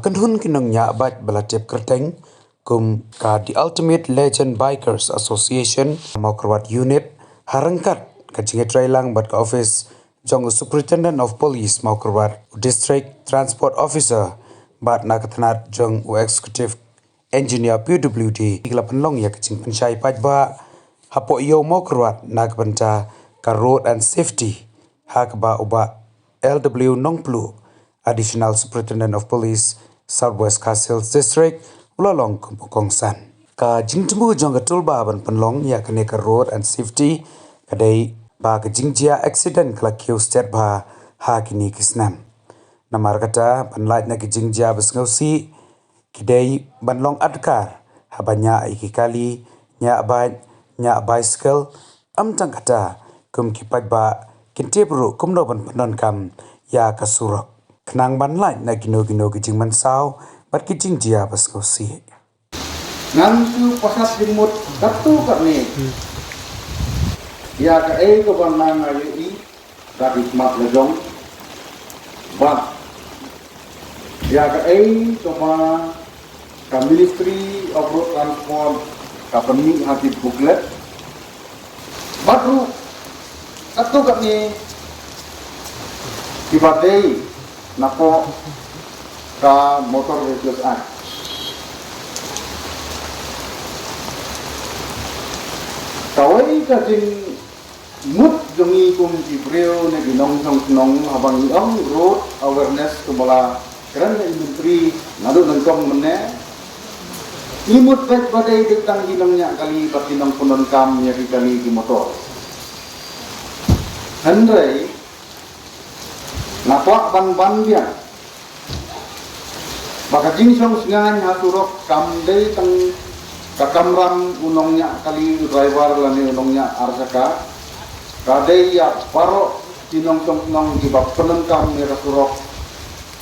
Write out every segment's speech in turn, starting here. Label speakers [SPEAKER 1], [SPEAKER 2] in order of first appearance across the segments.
[SPEAKER 1] Kanhun kinongnya bat balatip kerteng kum ka The Ultimate Legend Bikers Association Maukerwat Unit harangkat kajinge trailang bat ka office jong Superintendent of Police Maukerwat District Transport Officer bat nakatnat jong Executive Engineer PWD iglapan long ya kajing pensyai pajba hapo yo Maukerwat nakbanta ka Road and Safety hakba uba LW Nongplu Additional Superintendent of Police Southwest Castles District ulalong kumpukongsan ka jingtemu jong tulba ban penlong ya kene ka Road and Safety kadai ba ka jingjia accident kala kiu state ba ha kini kisnam namar kata panlait na ki jingjia basngausi kidai banlong adkar habanya ikikali nya bicycle amtang kata kum kipat ba kintebru kumno ban panon kam ya kasurok kenang banlait na gino-gino kijing mansau bat kijing dia basngausi
[SPEAKER 2] ngantu pasat jemut datu kat ni ya ka ko banang ayi dari mat lejong ba ya ka cuma ka Ministry of Road Transport ka pemik hati booklet baru datu kat ni tibadai napo ka Motor Vehicles Act kawai kajing mut jongi kum jibril ne ginong nong abang iong road awareness kembala keren industri nadu nengkong mene imut baik badai ditang ginongnya kali batinong punon kam ya kali di motor Hendrai napak ban dia baka jingsong sengan haturok kam dei tang kakamram unongnya kali driver lani unongnya arsaka kadai ya paro tinong nong di bab penengkam ni rasurok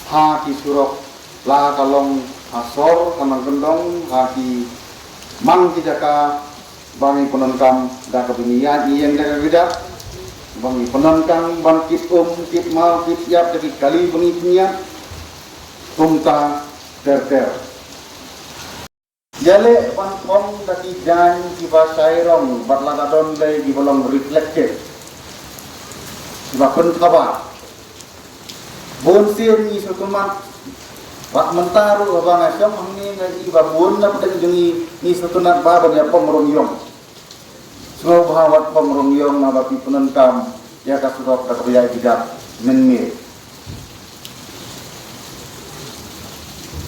[SPEAKER 2] ha ki surok la kalong asor kanang kendong ha ki mang kijaka bangi penengkam da kebinian iyang da geda bangi penengkam ban kit kit mal kit yap dari kali bangi punya umta ter jale pangkong daki jan kiba sairong batlada don lay di bolong reflected kiba penkaba bonsir ni sukumat bak mentaru abang asam angni ngaji ba bon na pedang jengi ni sukunat ba ban ya pomrongyong semua bahawat pomrongyong na bapi penenkam ya kasurok kakabiyai tidak menmir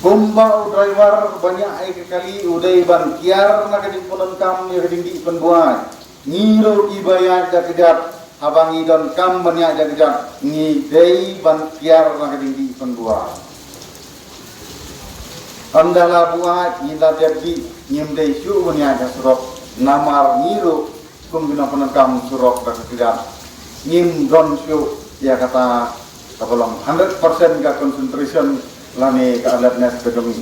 [SPEAKER 2] Kumbau driver banyak kali udai ban kiar na kading punon kam ya kading di penbuat ngiro ibayat da kedap abang idon kam banyak da kedap ngi dei ban kiar na kading di penbuat andala buat ila jadi nyem dei syu banyak da surok namar ngiro kum bina punon kam surok da kedap nyem don syu ya kata tapolong 100% ga concentration lani ke alertness bedongi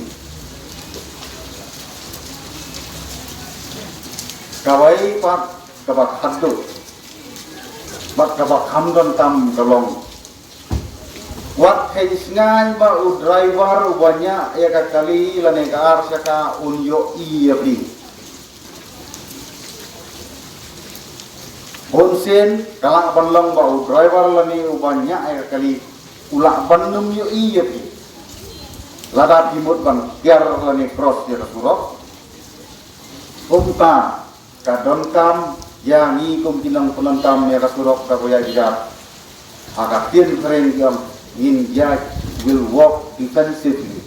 [SPEAKER 2] kawai pak kabak haddu bak kabak hamdon tam kalong wat kaisngan ba u driver banyak ya kali lani ke arsaka unyo iyabi bonsen kalak banlong ba u driver lani banyak ya kali ulak bandum yo iyabi lada timut ban kiar lani cross dia surok umta kadon kam yang ni kum kinang penontam ya surok ka boya jap agak tin keren jam in ya will walk defensively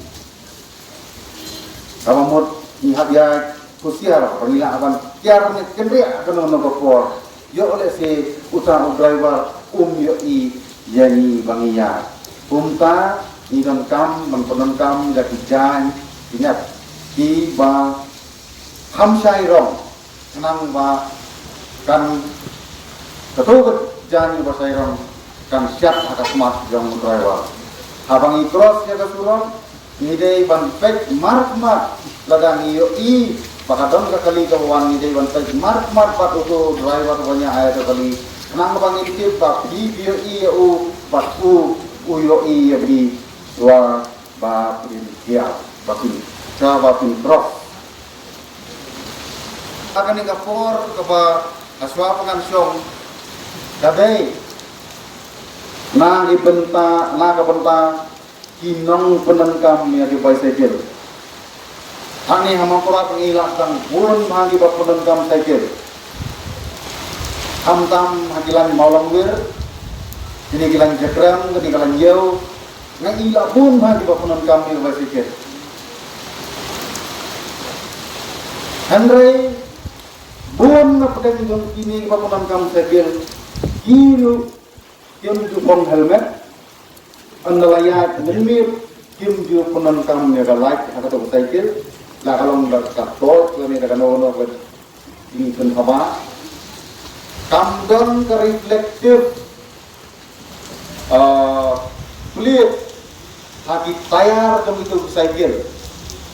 [SPEAKER 2] kamamut ni habya kusiar pernila aban kiar ni kendria kena nokor yo oleh si utang driver yo I yani bangiya umta ni don kam bang penon kam da kijan ingat di ba hamsai rong senang ba kan ketu jan ba sai rong kan siap atas mas jong driver habang I cross ya ka surong ni dei ban pek mark ladang yo I bakadon ka kali ka wan ni dei ban pek mark pat uto driver banyak aya ka kali senang bang itip ba di yo I u pat u yo I ya bi wa bapin hiap bapin ka bapin prof akan ingapor kaba aswa pengansong kadai na ibenta kinong penengkam ya di bicycle ani hamakura pengilah tang pun hagi bap penengkam cycle hamtam hagilan maulangwir ini kilang jakram ini kilang jauh nang ila pun hagi bap penengkam ya bicycle Henry buon na pedang jong kini bap penengkam cycle kilo kim ju pong helmet andalaya nemir kim ju penengkam ya like atau cycle la kalong da kapot kami da kanono bet ini pun haba kamdon ke reflektif kulit haki tayar kami itu cycle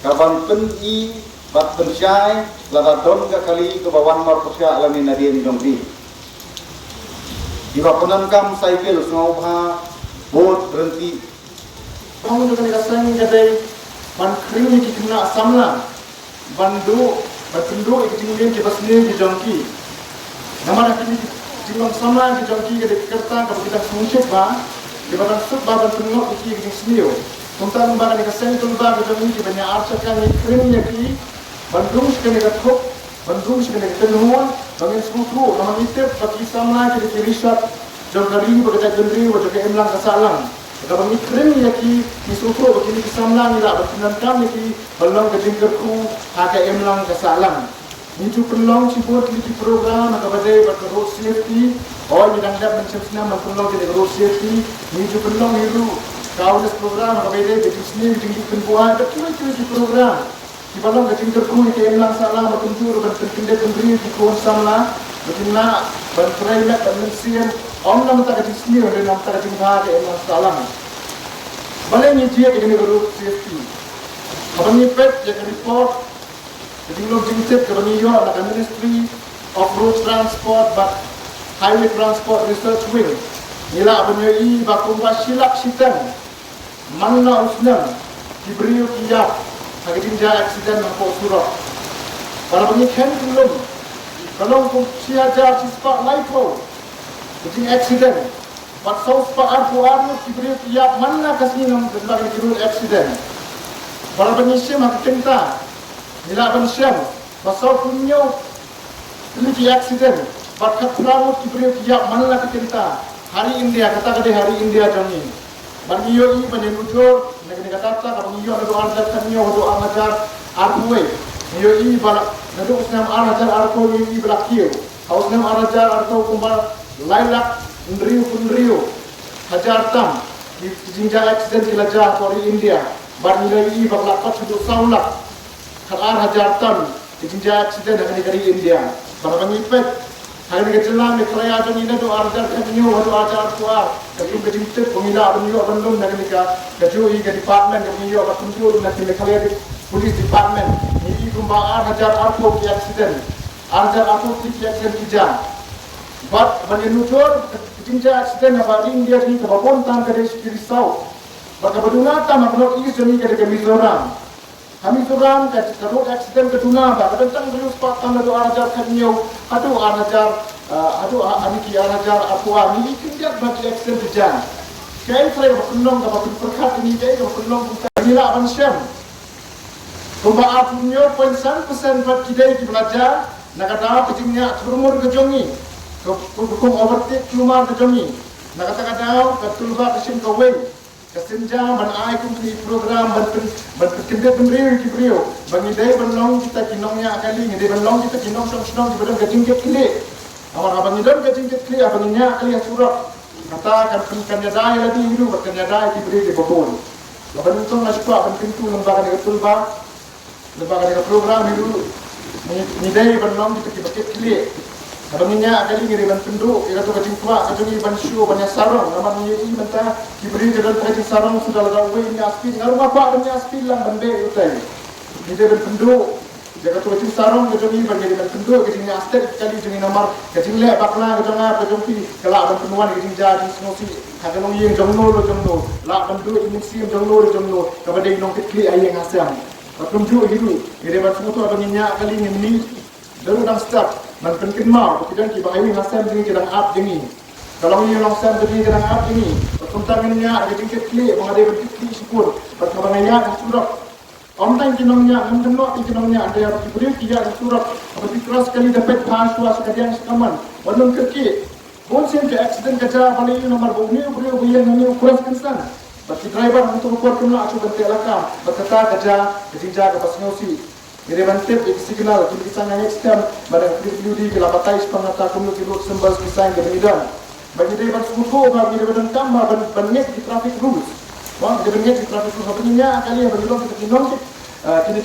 [SPEAKER 2] kapan pen i bat pensyai la don ka kali ke bawan mar persya alami nadien jongdi di penengkam cycle semua bot berhenti
[SPEAKER 3] kamu dengan rasain kadai ban kering ni kena samla bandu iki tinggalin ke basne di jongki nama nak ini tinggal samla di jongki ke kerta kalau kita sungcep ba di badan sub ba ban tengok iki sniyo tentang ba ni kasen tu ba ke jongki ke banyak arca kan ni kering ni ki bandung sekali ke thok bandung sekali ke tenuan bangin sukru nama itu bagi samla ke risat jongkari bekerja gendri wajah ke emlang kasalang kalau mikrim ya ki misukro begini kesamlang ila berkenan kami ki belong ke jingkerku HKM lang kasalang mincu pelong cibut di program atau badai road safety oh yang dapat menciptakan pelong di road safety mincu pelong hiru kaulas program atau badai di sini tinggi penbuat betul di program di belong ke jingkerku HKM lang salah berkuncur berkendet kendri di kawan samla betina berprailat dan mensian om nama tak di sini ada nama tak jingha ke emang salah balai ni dia ke road safety apa ni pet yang report jadi lo jingset ke New York nak Ministry of Road Transport but Highway Transport Research Wing nila abanyai bakum silap sitan mana usnam diberi kiap hagin ja accident nampak surah kalau begini kan belum kalau kau siaga cispa lipo jadi accident pasal sepakat buat diberi tiap mana kasih nam tentang itu accident kalau penyisir mak tenta nila penyisir pasal punya ini accident bakat perahu diberi tiap mana tenta hari India kata hari India jami bagi yoi penyenujur negara kata kalau yoi ada doa dan yoi doa ngajar arway yoi balak nado usnam arajar arko yoi belakio usnam arajar arko kumbal lailak Ndriu hajar tam di jinja accident kilajah kori India bar nilai baglapat sudut saulak kalar hajar tam di jinja accident akan dari India bar pengipet hari ni kejelang ni keraya tu ni tu arjar kanyo tu arjar kuar kalau kejimtet pemila penyu bandung nak nikah keju ke department penyu apa tunjuk nak keraya di police department ni kumba hajar arko ki accident arjar arko ki accident kijang but menyenujur jinja accident apa India ni kebabon tang ke diri South baka baduna ta makno is joni ke Mizoram Mizoram ke road accident ke duna ba tentang rius patang do arajar kanyo adu aniki arajar apua ni kinjak bagi accident jang kai saya berkenong ke bakun perkat ini kai berkenong nila abansyam kumba apunyo 0.1% buat kidai di belajar nak ada pejingnya turmur ke jongi hukum overtake cuma kejongi nak kata-kata ketulba kesim kawai kesenja ban ai kum ni program ban kendek benriu ki brio bangi dai banlong kita kinongnya kali ni dai banlong kita kinong song di badan gajing ke kili awak abang ni dan gajing ke kili abangnya kali surat kata kan dai lagi hidu kan dai ki brio di babon laban itu masuk ban pintu lembaga ni ketulba lembaga ni program hidu ni dai banlong kita ki kili Abangnya kali ni ban penduk ia tu kacing tua kacing ban show banyak sarong nama ni mentah diberi ke dalam kacing sarong sudah lega we ni aspin ngaru apa ada ni aspin lang bende utai ni dia ban penduk jaga tu kecing sarung kecing ni bagi dengan kendua kecing ni astek kali kecing nomor kecing le bakla kecing apa kecing pi kelak dan penuan kecing jadi senosi hakan yang jomno la bendu ini sim jomno kepada inong kekli ayang asam Patung ju hidu ire bat semua tu abang nyak kali ni daru dang start man penkin mau kita ki bahai asam ni kedang up jengi kalau ni long sam jadi kedang up jengi patung tangannya kecing kekli mengade kekli syukur perkabangannya surat online kinongnya namdemno kinongnya ada yang diberi tiga surat apa keras sekali dapat bahasa sekalian sekaman wadon keki bonsen ke accident kaca balik nomor bumi beri buyan ni keras kensan bagi driver untuk kuat kena aku bentuk lakam berkata kaca kejinja ke pasnosi ire bantep signal kini kisah next time pada WD ke labatai sepangata kumlu kilo sembal kisah ke medan bagi driver suku bagi driver tambah banyak di traffic rules wah dia banyak di traffic rules apanya kali yang belum kita kinong kini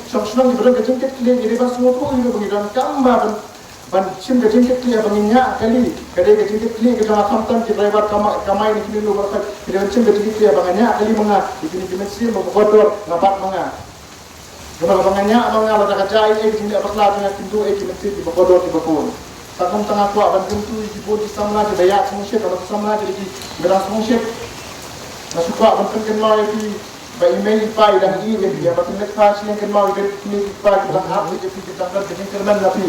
[SPEAKER 3] song-song diberi kejengket kalian jadi pas semua pun itu bagi dan tambah ban sim kejengket kalian banginya kali kadai kejengket kalian ke jangan sampan ke driver kamai ni kini lu berkat kini sim kejengket kalian banginya kali menga kini sim membuat ngapak menga cuma banginya ada kaca kini apa lah dengan pintu kini sim di bawah di bawah takkan tengah kuat ban pintu di bawah di sana ke daya semua syek kalau sana jadi gerak semua syek masuk kuat ban kenal lagi by email pai dan dia pakai net flash yang kenal ini pai kita hapus jadi kita akan jadi kerman tapi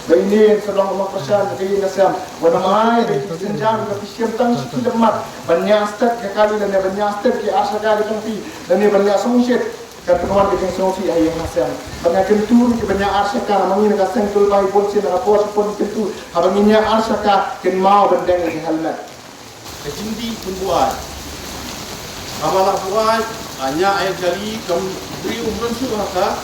[SPEAKER 3] by ini sedang mempersiapkan jadi nasam wana mai by senjam ke sistem tang sikit lemat banyak step ke kali dan banyak step ke asa kali tangpi dan ni banyak songset kan penuan ke songsi ayang nasam banyak kentur ke banyak asa ka mangin ka sengtul bai bolsin apa pun kentur habanginya asa ka ken mau bendeng ke halmat
[SPEAKER 4] kejindi pembuat amalah buat hanya ayat kali kamu beri umran suruh haka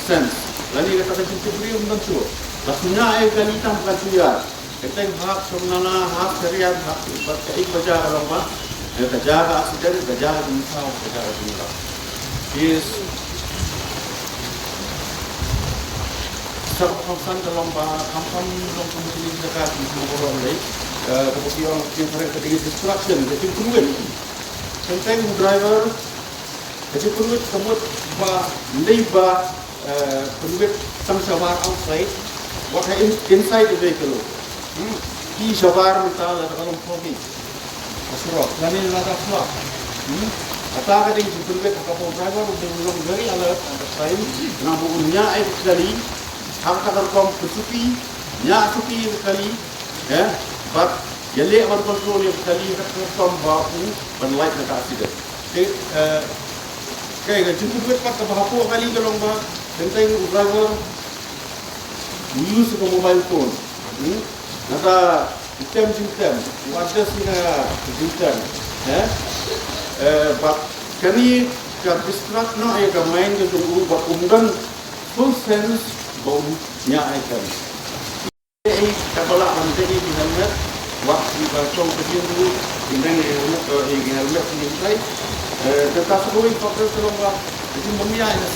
[SPEAKER 4] sense lagi kata kita beri umran suruh laksanya ayat kali tanpa suya kita hak sebenarnya hak syariat hak berkait baca agama kita jaga asisten jaga insaf jaga dunia is sebab dalam kampung dalam muslim dekat di semua orang lain kemudian yang terkait distraction jadi kemudian tentang driver jadi perlu semut labor perlu sabar outside what inside the vehicle di sabar mental dalam mobil asro lani lada floor kata kata itu perlu kapal driver belum dari alat time nabunya air sekali harga terkom kesupi nya supi sekali ya but yale on control yang sekali terkom bau dan light dekat accident kayak cukup buat pakai bahapa kali kalau bah tentang driver use ke mobile phone nada sistem wadah sistem but kami kat distract no ayah main ke tunggu buat umdan full sense bau nya ikan kapalak mantegi di helmet waktu pasang kecil dulu dengan helmet ini saya tetap semua faktor terlomba jadi memia ini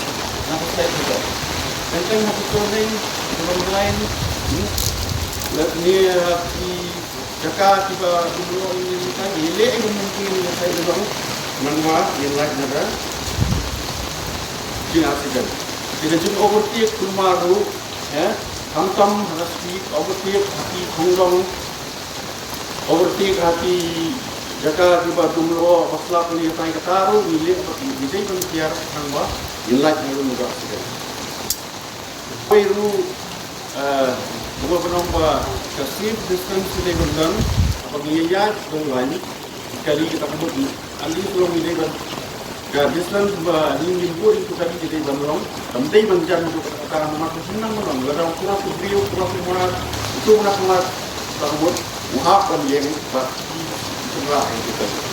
[SPEAKER 4] nak saya juga tentang hati kuning orang lain ni hati jaga tiba dulu ini tadi leh mungkin saya juga manwa yang lain ada jinasikan kita cuma overtake kumaru hantam harus overtake hati kurang overtake hati jaka tiba dumlo pasla kali tai kataru ile bidai pun tiar kangwa ilaj nuru nuga sida peru dua penomba kasih distance sida gundan apabila ya dongwani kali kita sebut ali belum ile ban ga distance ba ni minggu itu kali kita banlong tamdai banjar untuk kata nama senang banlong gadang kurang video kurang moral itu nak sebut uhap dan yang semua itu